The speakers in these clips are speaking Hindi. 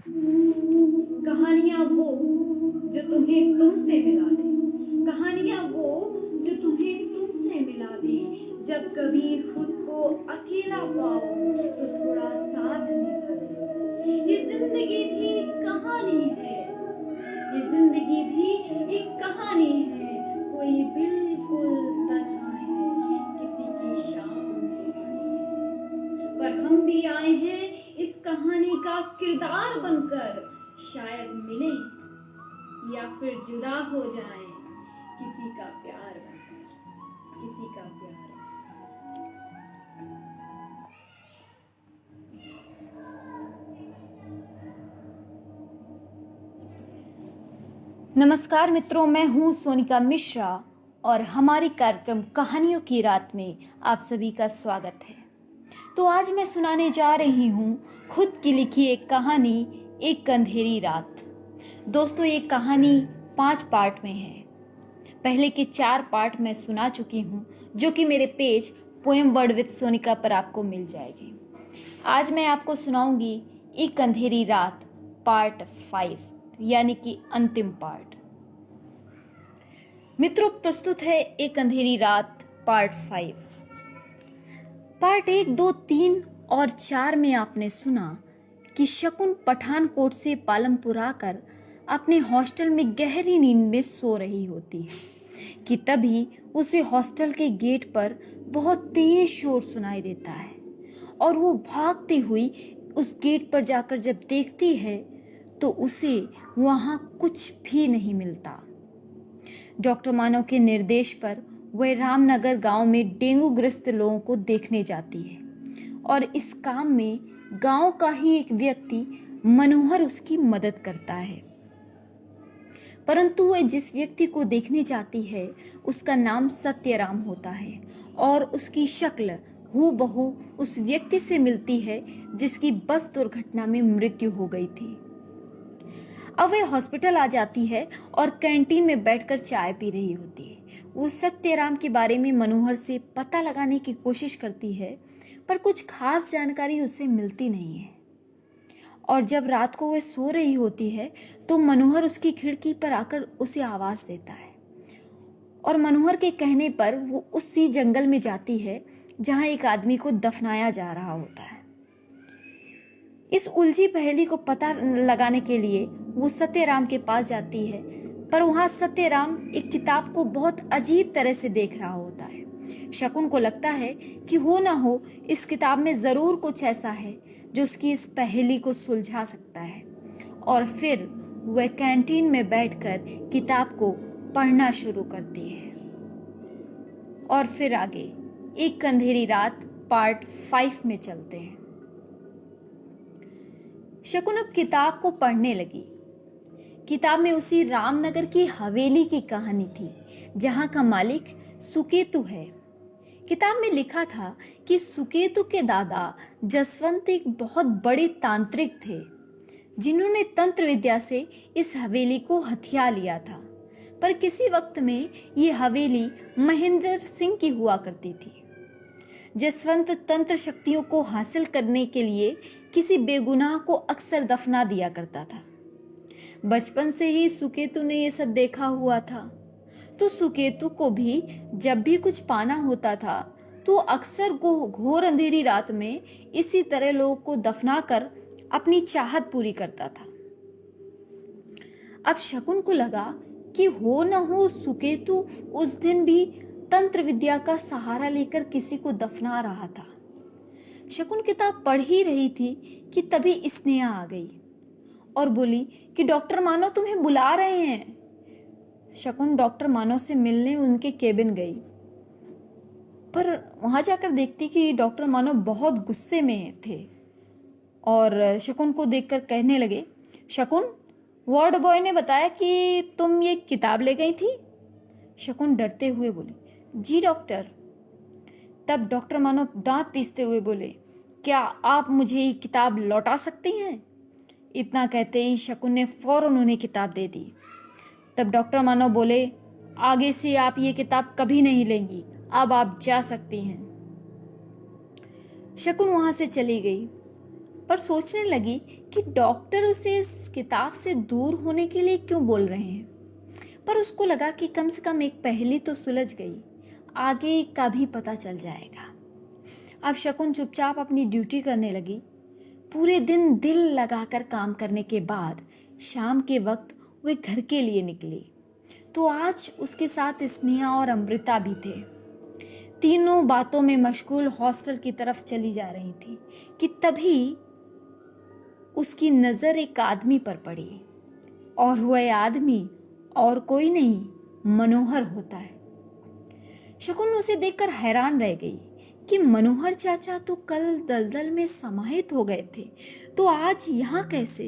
कहानियां वो जो तुम्हें तुमसे मिला दे, कहानियां वो जो तुम्हें तुमसे मिला दे। जब कभी खुद को अकेला पाओ तो थोड़ा साथ निभा दे। ये जिंदगी भी एक कहानी है, ये जिंदगी भी एक कहानी है। कोई बिल्कुल तन्हा है, किसी की शाम सुहानी है। पर हम भी आए हैं इस कहानी का किरदार बनकर। शायद मिले या फिर जुदा हो जाएं, किसी का प्यार बनकर, किसी का प्यार। नमस्कार मित्रों, मैं हूं सोनिका मिश्रा और हमारी कार्यक्रम कहानियों की रात में आप सभी का स्वागत है। तो आज मैं सुनाने जा रही हूं खुद की लिखी एक कहानी, एक अंधेरी रात। दोस्तों, ये कहानी 5 पार्ट में है। पहले के 4 पार्ट मैं सुना चुकी हूं, जो कि मेरे page poem word with Sonika पर आपको मिल जाएगी। आज मैं आपको सुनाऊंगी एक अंधेरी रात पार्ट 5, यानी कि अंतिम पार्ट। मित्रों, प्रस्तुत है एक अंधेरी रात पार्ट 5। पार्ट 1, 2, 3 और 4 में आपने सुना कि शकुन पठानकोट से पालमपुर आकर अपने हॉस्टल में गहरी नींद में सो रही होती है कि तभी उसे हॉस्टल के गेट पर बहुत तेज शोर सुनाई देता है और वो भागती हुई उस गेट पर जाकर जब देखती है तो उसे वहां कुछ भी नहीं मिलता। डॉक्टर मानव के निर्देश पर वह रामनगर गांव में डेंगू ग्रस्त लोगों को देखने जाती है और इस काम में गांव का ही एक व्यक्ति मनोहर उसकी मदद करता है। परंतु वह जिस व्यक्ति को देखने जाती है उसका नाम सत्यराम होता है और उसकी शक्ल हूबहू उस व्यक्ति से मिलती है जिसकी बस दुर्घटना में मृत्यु हो गई थी। अब वह हॉस्पिटल आ जाती है और कैंटीन में बैठकर चाय पी रही होती है। वो सत्यराम के बारे में मनोहर से पता लगाने की कोशिश करती है, पर कुछ खास जानकारी उसे मिलती नहीं है। और जब रात को वह सो रही होती है तो मनोहर उसकी खिड़की पर आकर उसे आवाज देता है और मनोहर के कहने पर वो उसी जंगल में जाती है जहां एक आदमी को दफनाया जा रहा होता है। इस उलझी पहेली को पता लगाने के लिए वो सत्यराम के पास जाती है, पर वहां सत्यराम एक किताब को बहुत अजीब तरह से देख रहा होता है। शकुन को लगता है कि हो ना हो इस किताब में जरूर कुछ ऐसा है जो उसकी इस पहेली को सुलझा सकता है, और फिर वह कैंटीन में बैठकर किताब को पढ़ना शुरू करती है। और फिर आगे एक अंधेरी रात पार्ट 5 में चलते हैं। शकुन अब किताब को पढ़ने लगी। किताब में उसी रामनगर की हवेली की कहानी थी जहां का मालिक सुकेतु है। किताब में लिखा था कि सुकेतु के दादा जसवंत एक बहुत बड़े तांत्रिक थे जिन्होंने तंत्र विद्या से इस हवेली को हथिया लिया था। पर किसी वक्त में ये हवेली महेंद्र सिंह की हुआ करती थी। जसवंत तंत्र शक्तियों को हासिल करने के लिए किसी बेगुनाह को अक्सर दफना दिया करता था। बचपन से ही सुकेतु ने ये सब देखा हुआ था, तो सुकेतु को भी जब भी कुछ पाना होता था तो अक्सर घोर अंधेरी रात में इसी तरह लोगों को दफना कर अपनी चाहत पूरी करता था। अब शकुन को लगा कि हो न हो सुकेतु उस दिन भी तंत्र विद्या का सहारा लेकर किसी को दफना रहा था। शकुन किताब पढ़ ही रही थी कि तभी स्नेहा आ गई और बोली कि डॉक्टर मानव तुम्हें बुला रहे हैं। शकुन डॉक्टर मानव से मिलने उनके केबिन गई, पर वहां जाकर देखती कि डॉक्टर मानव बहुत गुस्से में थे और शकुन को देखकर कहने लगे, शकुन, वार्ड बॉय ने बताया कि तुम ये किताब ले गई थी। शकुन डरते हुए बोली, जी डॉक्टर। तब डॉक्टर मानव दांत पीसते हुए बोले, क्या आप मुझे ये किताब लौटा सकती हैं? इतना कहते ही शकुन ने फौरन उन्हें किताब दे दी। तब डॉक्टर मानव बोले, आगे से आप ये किताब कभी नहीं लेंगी, अब आप जा सकती हैं। शकुन वहां से चली गई, पर सोचने लगी कि डॉक्टर उसे इस किताब से दूर होने के लिए क्यों बोल रहे हैं, पर उसको लगा कि कम से कम एक पहेली तो सुलझ गई, आगे का भी पता चल जाएगा। अब शकुन चुपचाप अपनी ड्यूटी करने लगी। पूरे दिन दिल लगाकर काम करने के बाद शाम के वक्त वे घर के लिए निकली, तो आज उसके साथ स्नेहा और अमृता भी थे। तीनों बातों में मशगूल हॉस्टल की तरफ चली जा रही थी कि तभी उसकी नजर एक आदमी पर पड़ी, और वह आदमी और कोई नहीं, मनोहर होता है। शकुन उसे देखकर हैरान रह गई कि मनोहर चाचा तो कल दलदल में समाहित हो गए थे, तो आज यहाँ कैसे?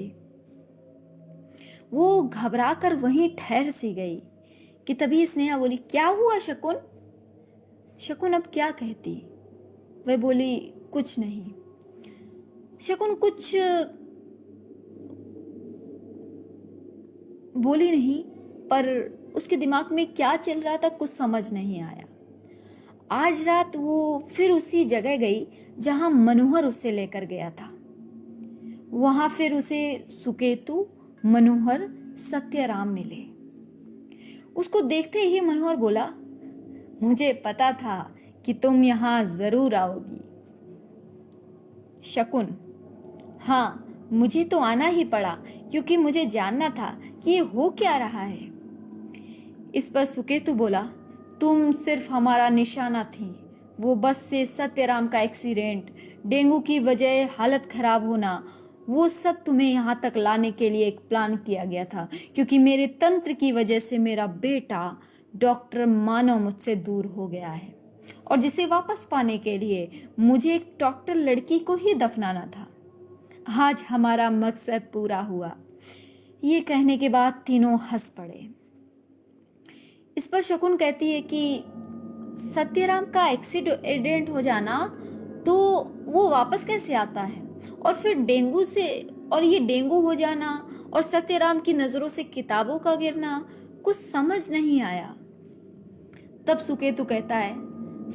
वो घबरा कर वहीं ठहर सी गई कि तभी स्नेहा बोली, क्या हुआ शकुन? शकुन अब क्या कहती? वह बोली, कुछ नहीं। शकुन कुछ बोली नहीं, पर उसके दिमाग में क्या चल रहा था कुछ समझ नहीं आया। आज रात वो फिर उसी जगह गई जहां मनोहर उसे लेकर गया था। वहां फिर उसे सुकेतु, मनोहर, सत्यराम मिले। उसको देखते ही मनोहर बोला, मुझे पता था कि तुम यहां जरूर आओगी। शकुन, हाँ, मुझे तो आना ही पड़ा क्योंकि मुझे जानना था कि ये हो क्या रहा है। इस पर सुकेतु बोला, तुम सिर्फ हमारा निशाना थी। वो बस से सत्यराम का एक्सीडेंट, डेंगू की वजह हालत खराब होना, वो सब तुम्हें यहाँ तक लाने के लिए एक प्लान किया गया था, क्योंकि मेरे तंत्र की वजह से मेरा बेटा डॉक्टर मानव मुझसे दूर हो गया है, और जिसे वापस पाने के लिए मुझे एक डॉक्टर लड़की को ही दफनाना था। आज हमारा मकसद पूरा हुआ। ये कहने के बाद तीनों हंस पड़े। इस पर शकुन कहती है कि सत्यराम का एक्सीडेंट हो जाना तो वो वापस कैसे आता है, और फिर डेंगू से, और ये डेंगू हो जाना और सत्यराम की नजरों से किताबों का गिरना, कुछ समझ नहीं आया। तब सुकेतु कहता है,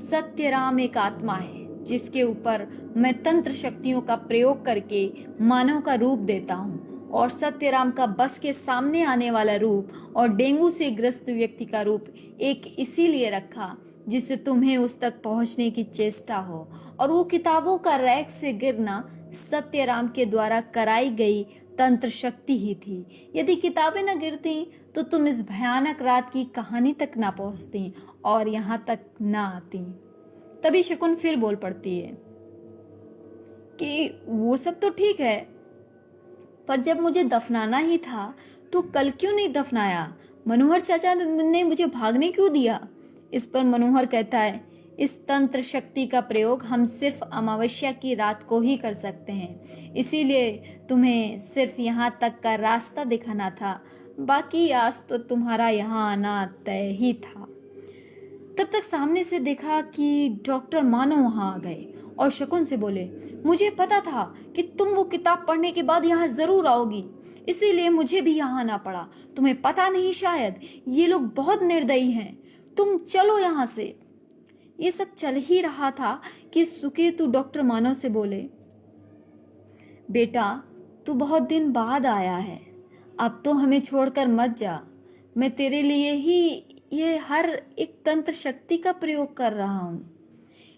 सत्यराम एक आत्मा है जिसके ऊपर मैं तंत्र शक्तियों का प्रयोग करके मानव का रूप देता हूँ, और सत्यराम का बस के सामने आने वाला रूप और डेंगू से ग्रस्त व्यक्ति का रूप एक इसीलिए रखा जिससे तुम्हें उस तक पहुंचने की चेष्टा हो, और वो किताबों का रैक से गिरना सत्यराम के द्वारा कराई गई तंत्र शक्ति ही थी। यदि किताबें न गिरती तो तुम इस भयानक रात की कहानी तक ना पहुंचती और यहाँ तक ना आती। तभी शकुन फिर बोल पड़ती है कि वो सब तो ठीक है, पर जब मुझे दफनाना ही था तो कल क्यों नहीं दफनाया? मनोहर चाचा ने मुझे भागने क्यों दिया? इस पर मनोहर कहता है, इस तंत्र शक्ति का प्रयोग हम सिर्फ अमावस्या की रात को ही कर सकते हैं, इसीलिए तुम्हें सिर्फ यहाँ तक का रास्ता दिखाना था, बाकी आज तो तुम्हारा यहाँ आना तय ही था। तब तक सामने से देखा कि डॉक्टर मानव वहां आ गए और शकुन से बोले, मुझे पता था कि तुम वो किताब पढ़ने के बाद यहाँ जरूर आओगी, इसीलिए मुझे भी यहाँ आना पड़ा। तुम्हें पता नहीं शायद, ये लोग बहुत निर्दयी हैं, तुम चलो यहाँ से। ये सब चल ही रहा था कि सुकेतु डॉक्टर मानव से बोले, बेटा तू बहुत दिन बाद आया है, अब तो हमें छोड़कर मत जा, मैं तेरे लिए ही ये हर एक तंत्र शक्ति का प्रयोग कर रहा हूँ।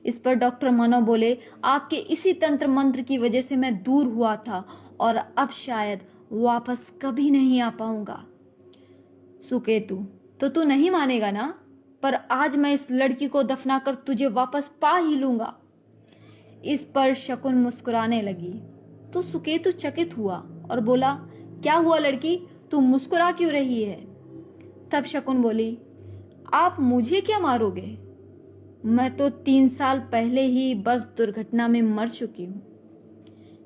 इस पर डॉक्टर मानव बोले, आपके इसी तंत्र मंत्र की वजह से मैं दूर हुआ था और अब शायद वापस कभी नहीं आ पाऊंगा। सुकेतु, तो तू नहीं मानेगा ना, पर आज मैं इस लड़की को दफनाकर तुझे वापस पा ही लूंगा। इस पर शकुन मुस्कुराने लगी तो सुकेतु चकित हुआ और बोला, क्या हुआ लड़की, तू मुस्कुरा क्यों रही है? तब शकुन बोली, आप मुझे क्या मारोगे? मैं तो 3 साल पहले ही बस दुर्घटना में मर चुकी हूं।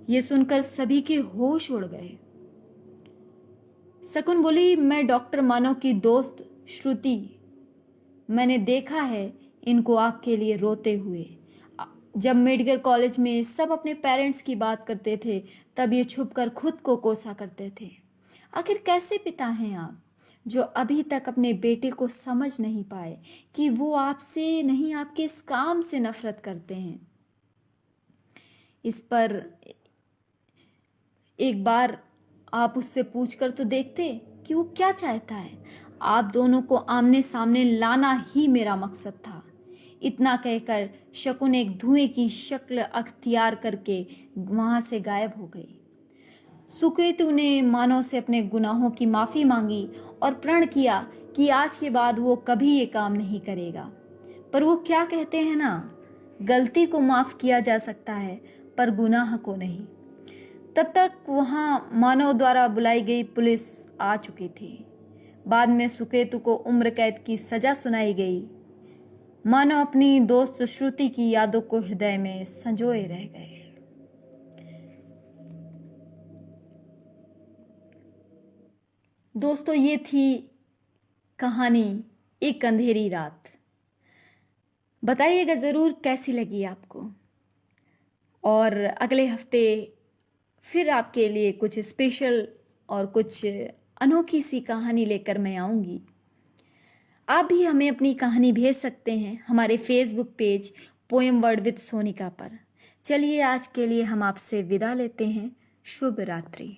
ये सुनकर सभी के होश उड़ गए। शकुन बोली, मैं डॉक्टर मानव की दोस्त श्रुति, मैंने देखा है इनको आपके लिए रोते हुए। जब मेडिकल कॉलेज में सब अपने पेरेंट्स की बात करते थे तब ये छुपकर खुद को कोसा करते थे। आखिर कैसे पिता हैं आप जो अभी तक अपने बेटे को समझ नहीं पाए कि वो आपसे नहीं आपके इस काम से नफरत करते हैं। इस पर एक बार आप उससे पूछकर तो देखते कि वो क्या चाहता है। आप दोनों को आमने सामने लाना ही मेरा मकसद था। इतना कहकर शकुन एक धुएं की शक्ल अख्तियार करके वहां से गायब हो गई। सुकेतु ने मानव से अपने गुनाहों की माफी मांगी और प्रण किया कि आज के बाद वो कभी ये काम नहीं करेगा। पर वो क्या कहते हैं ना, गलती को माफ किया जा सकता है पर गुनाह को नहीं। तब तक वहां मानव द्वारा बुलाई गई पुलिस आ चुकी थी। बाद में सुकेतु को उम्र कैद की सजा सुनाई गई। मानव अपनी दोस्त श्रुति की यादों को हृदय में संजोए रह गए। दोस्तों, ये थी कहानी एक अंधेरी रात। बताइएगा ज़रूर कैसी लगी आपको, और अगले हफ्ते फिर आपके लिए कुछ स्पेशल और कुछ अनोखी सी कहानी लेकर मैं आऊँगी। आप भी हमें अपनी कहानी भेज सकते हैं हमारे Facebook page poem word with Sonika पर। चलिए आज के लिए हम आपसे विदा लेते हैं। शुभ रात्रि।